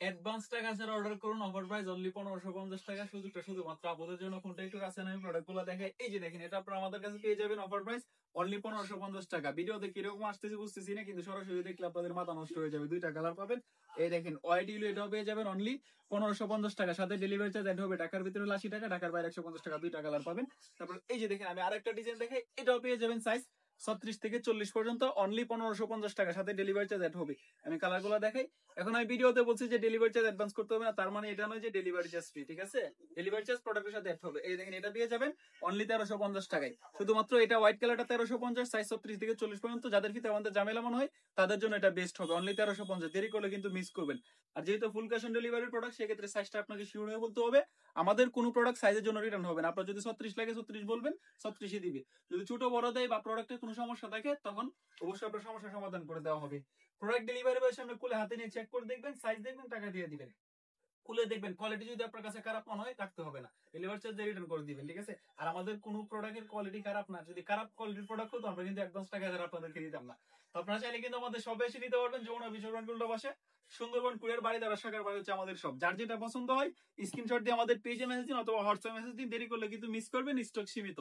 Advance টাকা ছাড়া order করুন, অফার প্রাইস অনলি 1550 টাকা। সুযোগটা শুধুমাত্র আপনাদের জন্য। ফোনটা একটু কাছে নেন, প্রোডাক্টগুলো দেখাই। এই যে দেখেন, এটা আপনারা আমাদের কাছে পেয়ে যাবেন অফার প্রাইস অনলি 1550 টাকা। ভিডিওতে কিরকম আসতেছে বুঝতেছি না, কিন্তু সরাসরি দেখলে আপনাদের মাথা নষ্ট হয়ে যাবে। দুইটা কালার পাবেন। এই দেখেন ওয়াইড ইউলো, এটাও পেয়ে যাবেন অনলি 1550 টাকা। সাথে ডেলিভারি চার্জ অ্যাড হবে। ঢাকার ভিতরে 80 টাকা, ঢাকার বাইরে 150 টাকা। দুইটা কালার পাবেন। তারপর এই যে দেখেন, আমি আরেকটা ডিজাইন দেখাই। এটাও পেয়ে যাবেন সাইজ 36 থেকে 40 পর্যন্ত, অনলি 1550 টাকা। সাথে ডেলিভারি চার্জ অ্যাড হবে। আমি কালারগুলো দেখাই। এখন আমি ভিডিওতে বলছি যে ডেলিভারি চার্জ অ্যাডভান্স করতে হবে না, তার মানে এটা নয় যে ডেলিভারি চার্জ ফ্রি। ঠিক আছে, ডেলিভারি চার্জ প্রোডাক্টের সাথে অ্যাড হবে। এই দেখেন, এটা পেয়ে যাবেন অনলি 1350 টাকায়। শুধুমাত্র এটা হোয়াইট কালারটা 1350, সাইজ 36 থেকে 40 পর্যন্ত। যাদের ফিতে আমাদের ঝামেলা মনে হয় তাদের জন্য এটা বেস্ট হবে। অনলি 1350, দেরি করলে কিন্তু মিস করবেন। আর যেহেতু full cash on delivery product, সেক্ষেত্রে সাইজটা আপনাকে শিওর হয়ে বলতে হবে। আমাদের কোনো প্রোডাক্ট সাইজের জন্য রিটার্ন হবে না। আপনার যদি 36 লাগে 36 বলবেন, 36ই দিবে। যদি ছোট বড় দেয় বা প্রোডাক্টের কোনো সমস্যা থাকে, তখন অবশ্যই আপনার সমস্যার সমাধান করে দেওয়া হবে। প্রোডাক্ট ডেলিভারি বয়সে আপনি খুলে হাতে নিয়ে চেক করে দেখবেন, সাইজ দেখবেন, টাকা দিয়ে দিবেন। খুলে দেখবেন, কোয়ালিটি যদি আপনার কাছে খারাপ মনে হয় রাখতে হবে না, ডেলিভারি চার্জ রিটার্ন করে দিবেন। ঠিক আছে, আর আমাদের কোনো প্রোডাক্টের কোয়ালিটি খারাপ না, যদি খারাপ কোয়ালিটির প্রোডাক্ট হতো আমরা কিন্তু অ্যাডভান্স টাকা আপনাদেরকে দিতাম না। তো আপনারা চাইলে কিন্তু আমাদের সবে এসে নিতে পারবেন। যমুনা বিশ্বরণ উল্টো পাশে, সুন্দরবন কুরিয়ার বাড়ি দ্বারা শাখার বাড়ি হচ্ছে আমাদের সব। যার যেটা পছন্দ হয় স্ক্রিনশট দিয়ে আমাদের পেজে মেসেজ দিন অথবা হোয়াটসঅ্যাপ মেসেজ দিন। দেরি করলে কিন্তু মিস করবেন, স্টক সীমিত।